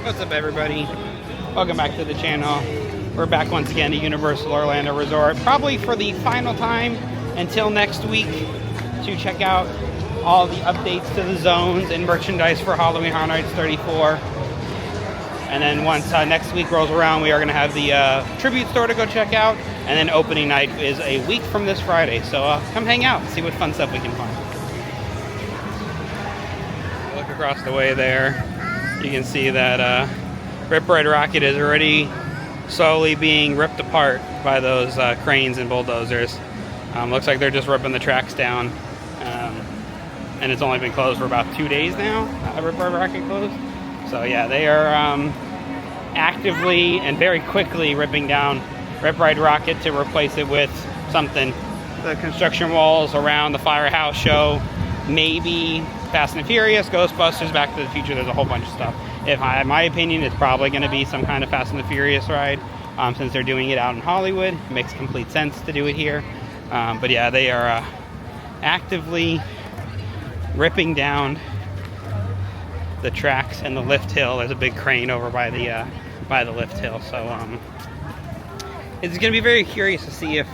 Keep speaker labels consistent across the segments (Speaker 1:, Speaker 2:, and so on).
Speaker 1: What's up, everybody? Welcome back to the channel. We're back once again at Universal Orlando Resort, probably for the final time until next week, to check out all the updates to the zones and merchandise for Halloween Horror Nights 34. And then once next week rolls around, we are going to have the tribute store to go check out, and then opening night is a week from this Friday. So come hang out and see what fun stuff we can find. Look across the way there. You can see that Rip Ride Rockit is already slowly being ripped apart by those cranes and bulldozers. Looks like they're just ripping the tracks down. And it's only been closed for about 2 days now. Rip Ride Rockit closed. So yeah, they are actively and very quickly ripping down Rip Ride Rockit to replace it with something. The construction walls around the Firehouse show, maybe Fast and Furious, Ghostbusters, Back to the Future. There's a whole bunch of stuff. In my opinion, it's probably going to be some kind of Fast and the Furious ride, since they're doing it out in Hollywood. It makes complete sense to do it here. But yeah, they are actively ripping down the tracks and the lift hill. There's a big crane over by the lift hill. So it's going to be very curious to see if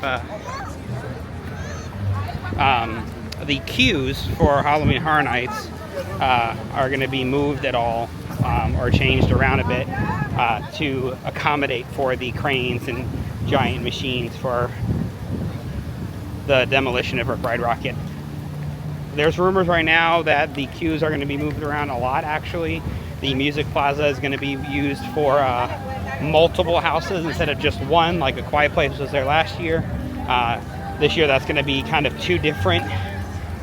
Speaker 1: the queues for Halloween Horror Nights are going to be moved at all, or changed around a bit to accommodate for the cranes and giant machines for the demolition of Rip Ride Rockit. There's rumors right now that the queues are going to be moved around a lot, actually. The Music Plaza is going to be used for multiple houses instead of just one, like A Quiet Place was there last year. This year that's going to be kind of two different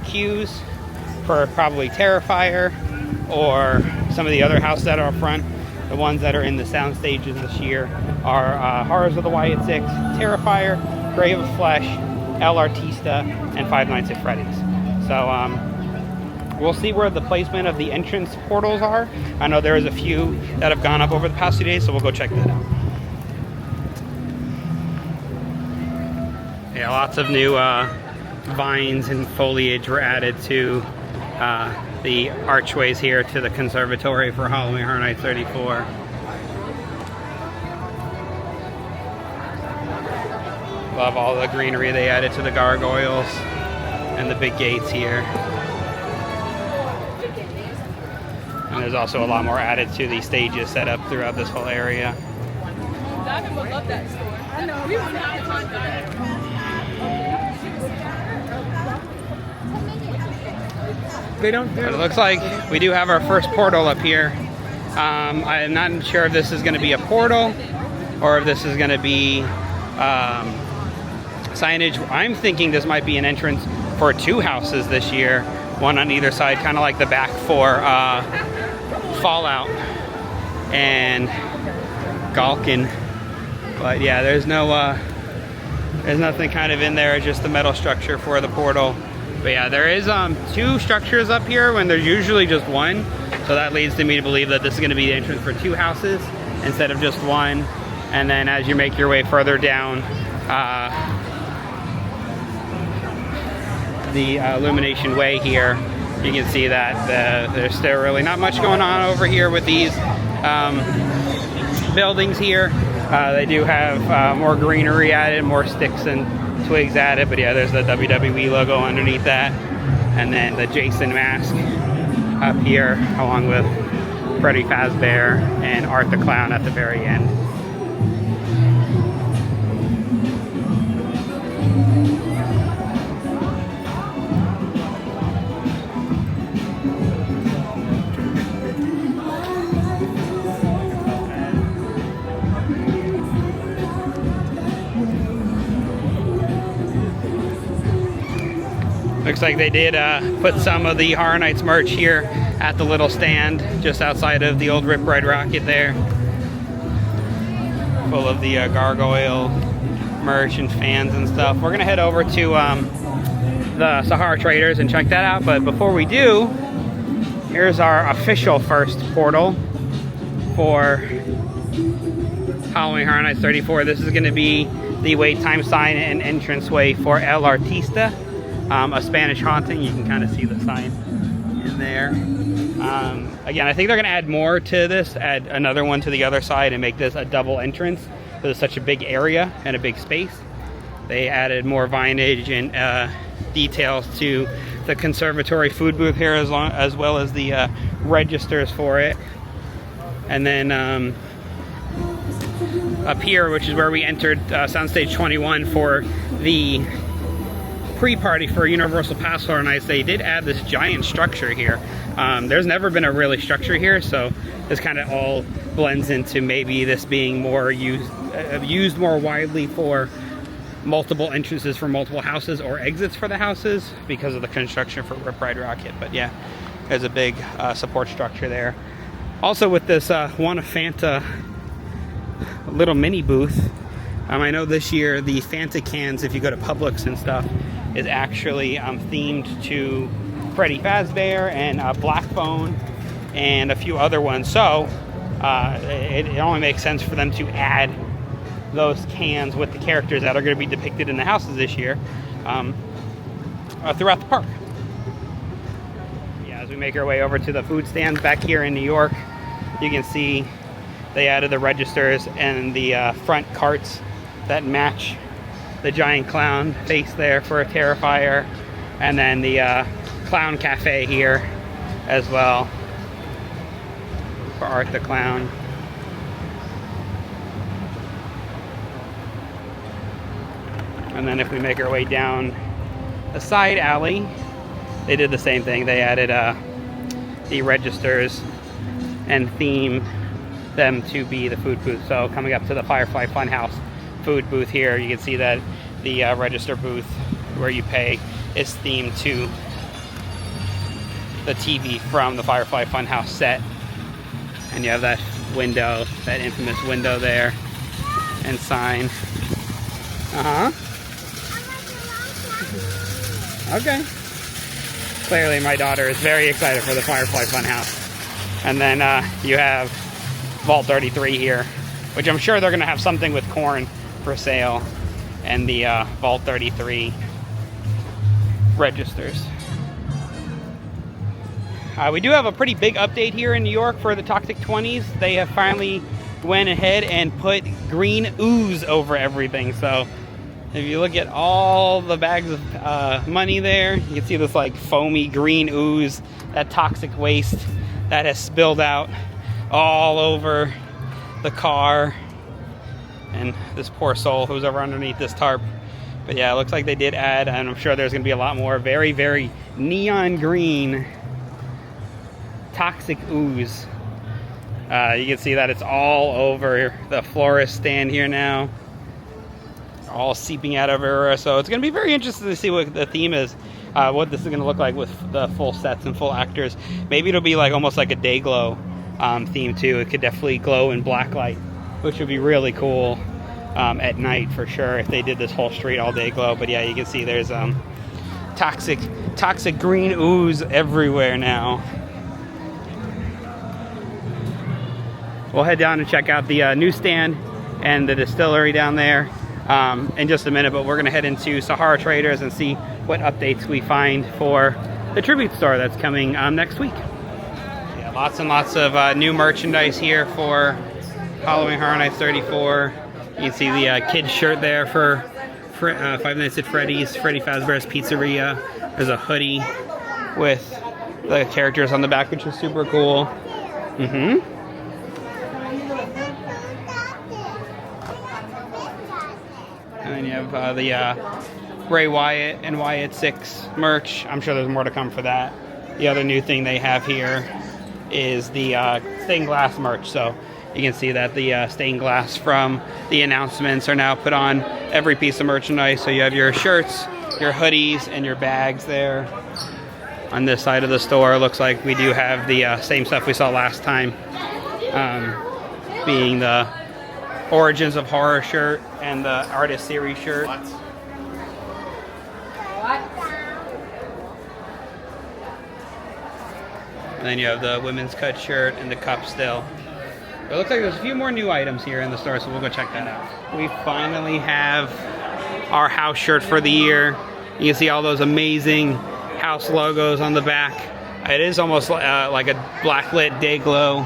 Speaker 1: queues for probably Terrifier or some of the other houses that are up front. The ones that are in the sound stages this year are Horrors of the Wyatt Six, Terrifier, Grave of Flesh, El Artista, and Five Nights at Freddy's. So we'll see where the placement of the entrance portals are. I know there's a few that have gone up over the past few days, so we'll go check that out. Yeah, lots of new vines and foliage were added to the archways here to the conservatory for Halloween Horror Nights 34. Love all the greenery they added to the gargoyles and the big gates here. And there's also a lot more added to the stages set up throughout this whole area.
Speaker 2: Diamond would love that store. I know. We would have to find Diamond.
Speaker 1: It looks like we do have our first portal up here. I am not sure if this is going to be a portal or if this is going to be signage. I'm thinking this might be an entrance for two houses this year, one on either side, kind of like the back for Fallout and Galkin. But yeah, there's nothing kind of in there, just the metal structure for the portal. But yeah, there is two structures up here when there's usually just one. So that leads me to believe that this is going to be the entrance for two houses instead of just one. And then as you make your way further down the Illumination Way here, you can see that there's still really not much going on over here with these buildings here. They do have more greenery added, more sticks and twigs added, but yeah, there's the WWE logo underneath that, and then the Jason mask up here, along with Freddy Fazbear and Art the Clown at the very end. Looks like they did put some of the Horror Nights merch here at the little stand just outside of the old Rip Ride Rockit there. Full of the gargoyle merch and fans and stuff. We're going to head over to the Sahara Traders and check that out. But before we do, here's our official first portal for Halloween Horror Nights 34. This is going to be the wait time sign and entranceway for El Artista. A Spanish haunting. You can kind of see the sign in there. Again, I think they're going to add more to this, add another one to the other side and make this a double entrance. There's such a big area and a big space. They added more vintage and details to the conservatory food booth here, as well as the registers for it. And then up here, which is where we entered Soundstage 21 for the pre-party for Universal Past Horror Nights, they did add this giant structure here. There's never been a really structure here, so this kind of all blends into maybe this being more used more widely for multiple entrances for multiple houses or exits for the houses because of the construction for Rip Ride Rockit. But yeah, there's a big support structure there. Also with this One Fanta little mini booth, I know this year the Fanta cans, if you go to Publix and stuff, is actually themed to Freddy Fazbear and Black Phone and a few other ones. So it only makes sense for them to add those cans with the characters that are going to be depicted in the houses this year throughout the park. Yeah, as we make our way over to the food stands back here in New York, you can see they added the registers and the front carts that match the giant clown face there for a Terrifier, and then the Clown Cafe here as well for Art the Clown. And then if we make our way down a side alley, they did the same thing. They added the registers and themed them to be the food booth. So coming up to the Firefly Funhouse food booth here, you can see that the register booth where you pay is themed to the TV from the Firefly Funhouse set. And you have that window, that infamous window there, and sign. Okay. Clearly my daughter is very excited for the Firefly Funhouse. And then you have Vault 33 here, which I'm sure they're going to have something with corn for sale, and the Vault 33 registers. We do have a pretty big update here in New York for the Toxic 20s. They have finally went ahead and put green ooze over everything. So if you look at all the bags of money there, you can see this like foamy green ooze, that toxic waste that has spilled out all over the car and this poor soul who's over underneath this tarp. But yeah, it looks like they did add, and I'm sure there's going to be a lot more very, very neon green toxic ooze. You can see that it's all over the florist stand here now, all seeping out everywhere. So it's going to be very interesting to see what the theme is, what this is going to look like with the full sets and full actors. Maybe it'll be like almost like a day glow theme too. It could definitely glow in black light, which would be really cool at night for sure if they did this whole street all day glow. But yeah, you can see there's toxic green ooze everywhere now. We'll head down and check out the newsstand and the distillery down there in just a minute, but we're going to head into Sahara Traders and see what updates we find for the tribute store that's coming next week. Yeah, lots and lots of new merchandise here for Halloween Horror Nights 34. You can see the kid's shirt there for Five Nights at Freddy's, Freddy Fazbear's Pizzeria. There's a hoodie with the characters on the back, which is super cool. And then you have the Bray Wyatt and Wyatt 6 merch. I'm sure there's more to come for that. The other new thing they have here is the stained glass merch. So you can see that the stained glass from the announcements are now put on every piece of merchandise. So you have your shirts, your hoodies, and your bags there. On this side of the store, it looks like we do have the same stuff we saw last time, being the Origins of Horror shirt and the Artist Series shirt. And then you have the women's cut shirt and the cup still. It looks like there's a few more new items here in the store, so we'll go check that out. We finally have our house shirt for the year. You can see all those amazing house logos on the back. It is almost like a blacklit day glow.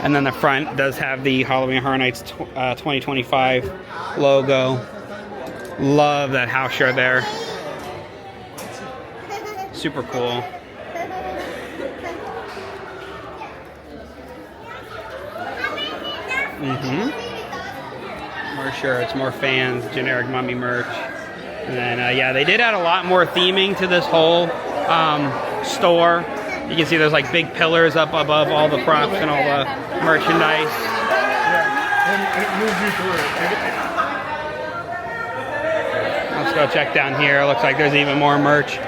Speaker 1: And then the front does have the Halloween Horror Nights 2025 logo. Love that house shirt there. Super cool. More shirts, more fans, generic Mummy merch. And then, yeah, they did add a lot more theming to this whole store. You can see there's like big pillars up above all the props and all the merchandise. Let's go check down here. Looks like there's even more merch.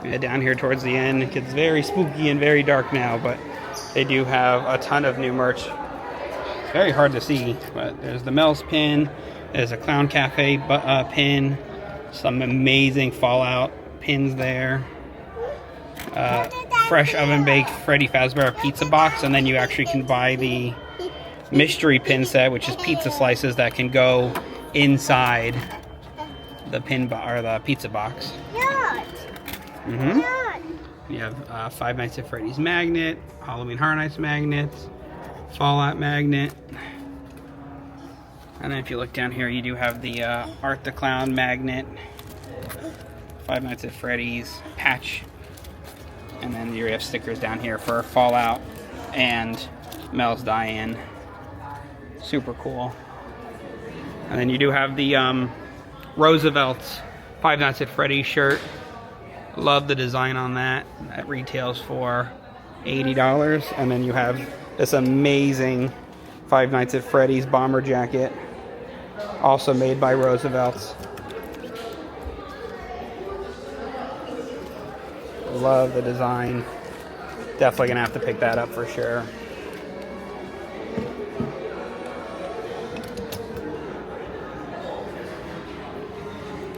Speaker 1: Yeah, down here towards the end, it gets very spooky and very dark now, but they do have a ton of new merch. It's very hard to see, but there's the Mel's pin, there's a Clown Cafe pin, some amazing Fallout pins there, fresh oven baked Freddy Fazbear pizza box, and then you actually can buy the mystery pin set, which is pizza slices that can go inside the the pizza box. You have Five Nights at Freddy's magnet, Halloween Horror Nights magnets, Fallout magnet, and then if you look down here, you do have the Art the Clown magnet, Five Nights at Freddy's patch, and then you have stickers down here for Fallout and Mel's Die-In. Super cool. And then you do have the Roosevelt's Five Nights at Freddy's shirt. Love the design on that. That retails for $80. And then you have this amazing Five Nights at Freddy's bomber jacket, also made by Roosevelt's. Love the design. Definitely gonna have to pick that up for sure.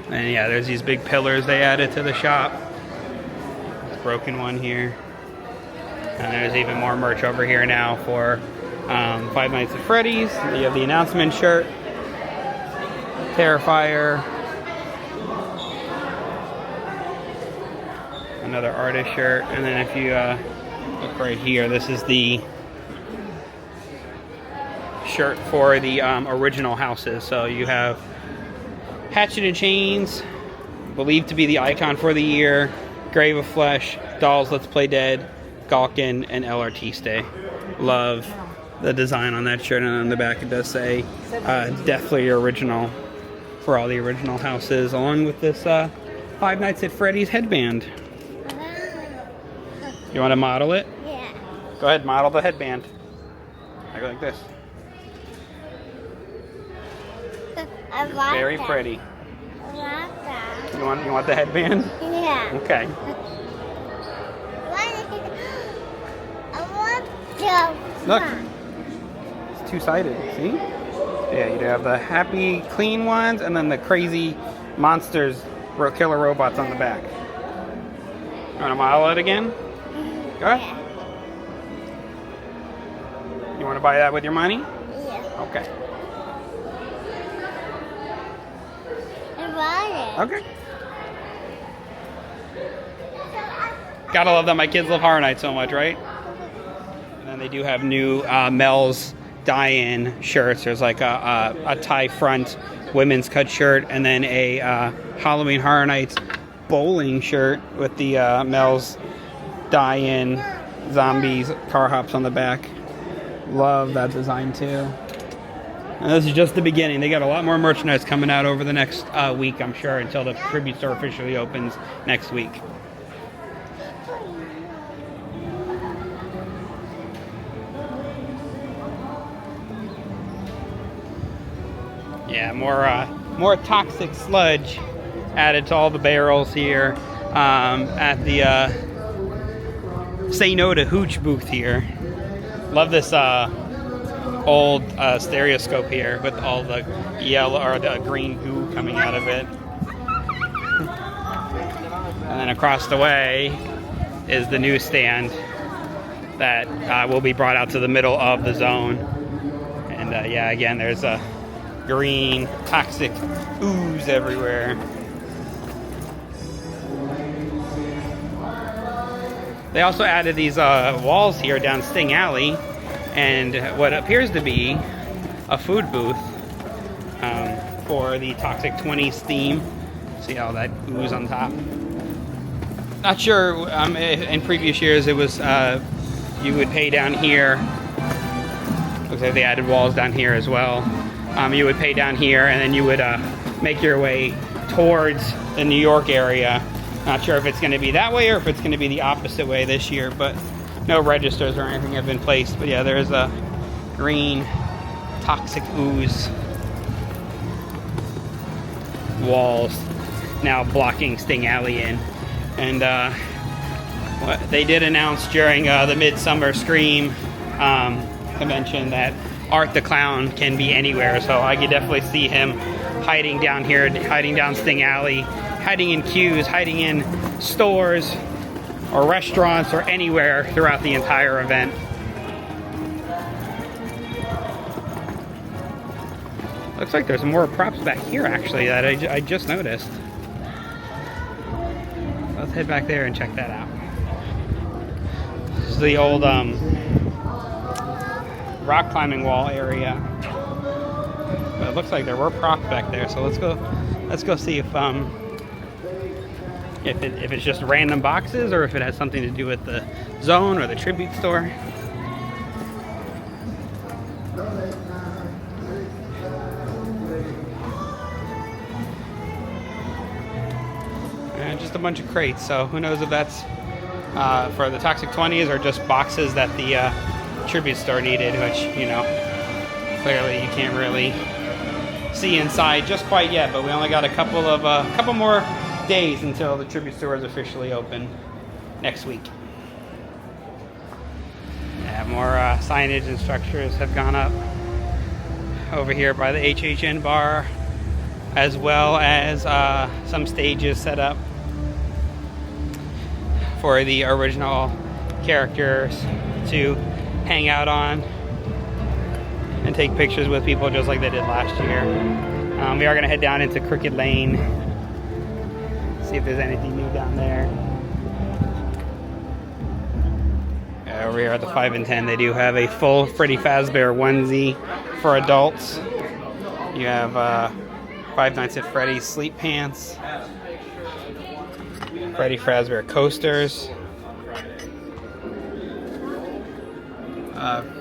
Speaker 1: And yeah, there's these big pillars they added to the shop. There's a broken one here. And there's even more merch over here now for Five Nights at Freddy's. You have the announcement shirt, Terrifier, another artist shirt, and then if you look right here, this is the shirt for the original houses. So you have Hatchet and Chains, believed to be the icon for the year, Grave of Flesh, Dolls Let's Play Dead, Gawkin, and El Artiste. Love the design on that shirt, and on the back it does say definitely original for all the original houses, along with this Five Nights at Freddy's headband. You want to model it?
Speaker 3: Yeah.
Speaker 1: Go ahead, model the headband. I go like this.
Speaker 3: I like
Speaker 1: Very
Speaker 3: that.
Speaker 1: pretty.
Speaker 3: I like that.
Speaker 1: You want the headband?
Speaker 3: Yeah.
Speaker 1: Okay.
Speaker 3: I want to.
Speaker 1: Look. It's two-sided, see? Yeah, you have the happy, clean ones, and then the crazy monsters, killer robots on the back. You want to model it again? Go ahead. You want to buy that with your money?
Speaker 3: Yeah.
Speaker 1: Okay.
Speaker 3: I want it.
Speaker 1: Okay. Gotta love that my kids love Horror Nights so much, right? And then they do have new Mel's Die-In shirts. There's like a tie front women's cut shirt, and then a Halloween Horror Nights bowling shirt with the Mel's Die-In zombies car hops on the back. Love that design too. And this is just the beginning. They got a lot more merchandise coming out over the next week, I'm sure, until the tribute store officially opens next week. Yeah, more toxic sludge added to all the barrels here at the Say No to Hooch booth here. Love this old stereoscope here with all the yellow or the green goo coming out of it. And then across the way is the newsstand that will be brought out to the middle of the zone. And yeah, again, there's green, toxic ooze everywhere. They also added these walls here down Sting Alley and what appears to be a food booth for the Toxic 20 theme. See all that ooze on top. Not sure, in previous years it was, you would pay down here. Looks like they added walls down here as well. You would pay down here and then you would make your way towards the New York area. Not sure if it's going to be that way or if it's going to be the opposite way this year, but no registers or anything have been placed. But yeah, there's a green toxic ooze walls now blocking Sting Alley in. And what they did announce during the Midsummer Scream convention that Art the Clown can be anywhere, so I could definitely see him hiding down here, hiding down Sting Alley, hiding in queues, hiding in stores or restaurants or anywhere throughout the entire event. Looks like there's more props back here actually that I just noticed. Let's head back there and check that out. This is the old rock climbing wall area. But it looks like there were props back there, so let's go see if it's just random boxes or if it has something to do with the zone or the tribute store. And just a bunch of crates, so who knows if that's for the Toxic 20s or just boxes that the tribute store needed, which, you know, clearly you can't really see inside just quite yet, but we only got a couple more days until the tribute store is officially open next week. Yeah, more signage and structures have gone up over here by the HHN bar, as well as some stages set up for the original characters to hang out on and take pictures with people just like they did last year. We are going to head down into Crooked Lane, see if there's anything new down there. Over here at the 5 and 10, they do have a full Freddy Fazbear onesie for adults. You have Five Nights at Freddy's sleep pants, Freddy Fazbear coasters,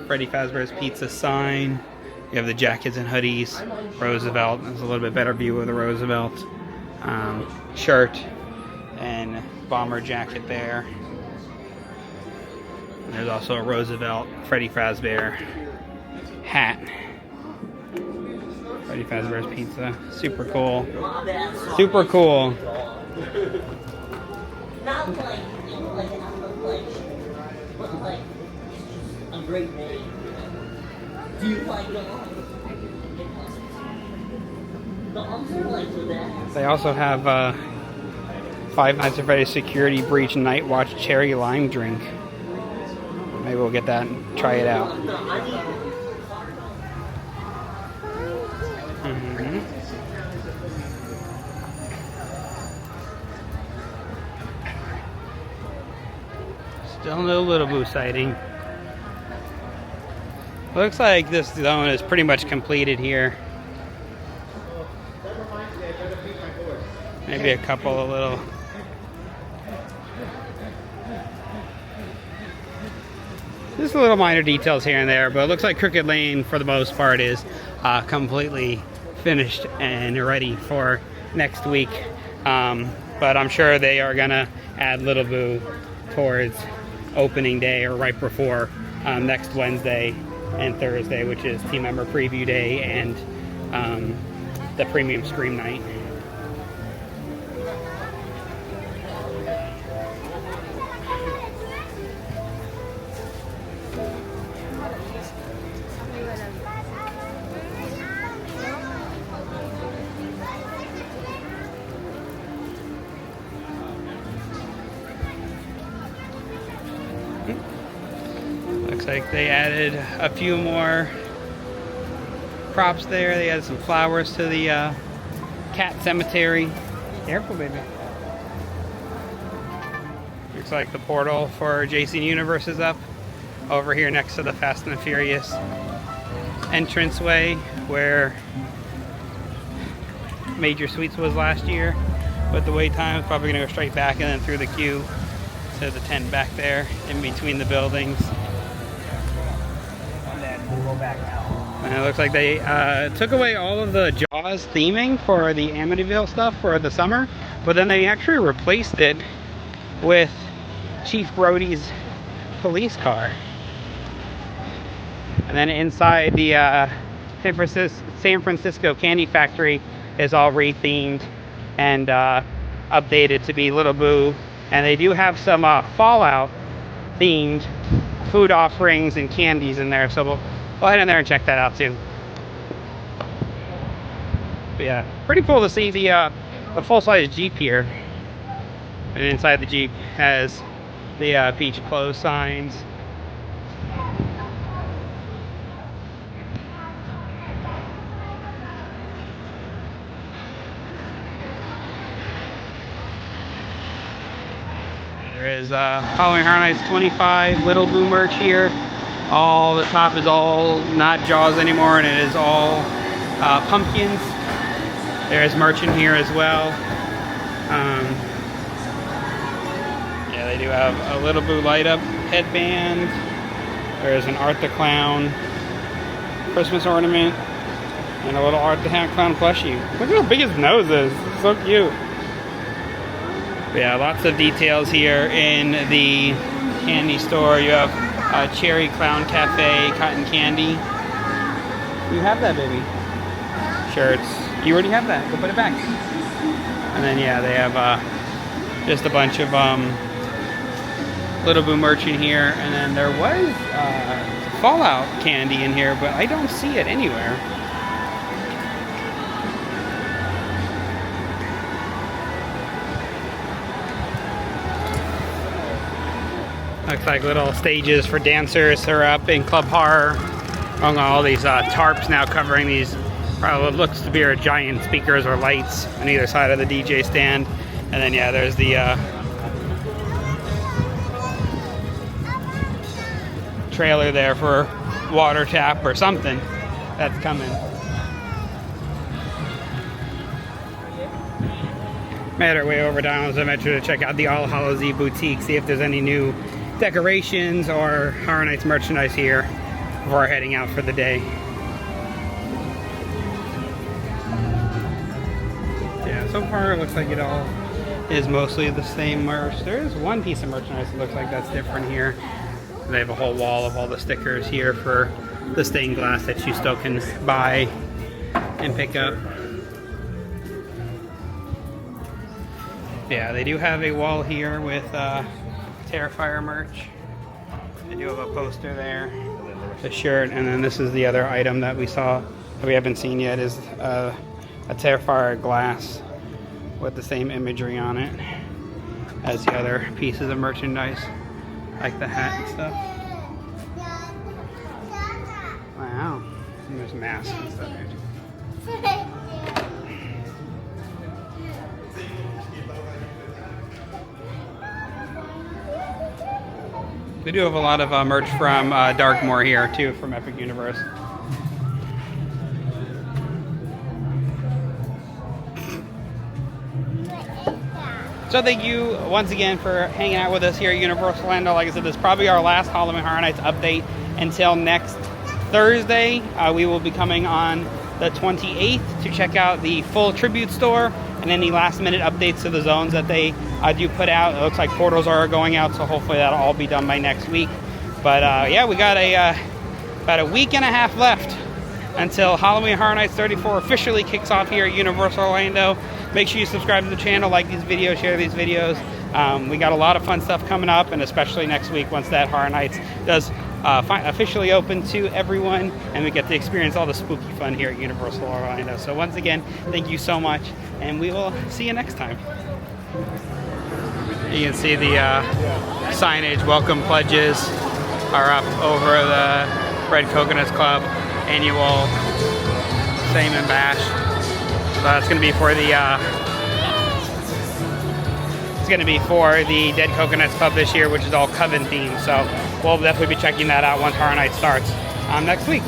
Speaker 1: Freddy Fazbear's Pizza sign. You have the jackets and hoodies, Roosevelt. There's a little bit better view of the Roosevelt shirt and bomber jacket there. And there's also a Roosevelt Freddy Fazbear hat. Freddy Fazbear's Pizza. Super cool. Super cool.
Speaker 4: Not like an outdoor place, but like a great name. Do you like the arms? The arms are like for that.
Speaker 1: They also have Five Nights at Freddy's Security Breach Night Watch Cherry Lime Drink. Maybe we'll get that and try it out. Still no Little Boo sighting. Looks like this zone is pretty much completed here. Maybe a couple of little... Just little minor details here and there, but it looks like Crooked Lane, for the most part, is completely finished and ready for next week. But I'm sure they are gonna add Little Boo towards opening day or right before next Wednesday and Thursday, which is Team Member Preview Day and the Premium Scream Night. Looks like they added a few more props there. They added some flowers to the cat cemetery. Careful, baby. Looks like the portal for JC Universe is up over here next to the Fast and the Furious entranceway where Major Suites was last year. But the wait time is probably going to go straight back and then through the queue to the tent back there in between the buildings. And then we'll go back now. And it looks like they took away all of the Jaws theming for the Amityville stuff for the summer, but then they actually replaced it with Chief Brody's police car. And then inside the San Francisco Candy Factory is all re-themed and updated to be Little Boo. And they do have some Fallout themed food offerings and candies in there, so we'll go ahead in there and check that out too. But yeah, pretty cool to see the full-size Jeep here. And inside the Jeep has the Peach Clothes signs. There is Halloween Horror Nights 25 Little Boo merch here. All the top is all not Jaws anymore, and it is all pumpkins. There is merch in here as well. Yeah, they do have a Little Boo light up headband. There is an Art the Clown Christmas ornament and a little Art the Clown plushie. Look at how big his nose is. It's so cute. Yeah, lots of details here in the candy store. You have Cherry Clown Cafe cotton candy. You have that, baby. Shirts. You already have that. Go put it back. And then yeah, they have just a bunch of Little Boo merch in here. And then there was Fallout candy in here, but I don't see it anywhere. Looks like little stages for dancers are up in Club Horror. All these tarps now covering these, probably what looks to be giant speakers or lights on either side of the DJ stand. And then yeah, there's the trailer there for Water Tap or something that's coming. Made our way over down to the Metro to check out the All Hallows Eve boutique, see if there's any new decorations or Horror Nights merchandise here before heading out for the day. Yeah, so far it looks like it all is mostly the same merch. There is one piece of merchandise that looks like that's different here. They have a whole wall of all the stickers here for the stained glass that you still can buy and pick up. Yeah, they do have a wall here with Terrifier merch. They do have a poster there, the shirt, and then this is the other item that we saw that we haven't seen yet is a Terrifier glass with the same imagery on it as the other pieces of merchandise, like the hat and stuff. Wow, and there's masks and stuff here too. They do have a lot of merch from Darkmoor here too, from Epic Universe. So thank you once again for hanging out with us here at Universal Orlando. Like I said, this is probably our last Halloween Horror Nights update until next Thursday. We will be coming on the 28th to check out the full tribute store and any last minute updates to the zones that they do put out. It looks like portals are going out, so hopefully that'll all be done by next week. But yeah, we got about a week and a half left until Halloween Horror Nights 34 officially kicks off here at Universal Orlando. Make sure you subscribe to the channel, like these videos, share these videos. We got a lot of fun stuff coming up, and especially next week once that Horror Nights does officially open to everyone and we get to experience all the spooky fun here at Universal Orlando. So once again, thank you so much, and we will see you next time. You can see the signage, welcome pledges are up over the Red Coconuts Club annual Entertainment Bash. So that's going to be for the it's going to be for the Dead Coconuts Pub this year, which is all Coven themed. So we'll definitely be checking that out once Horror Night starts next week.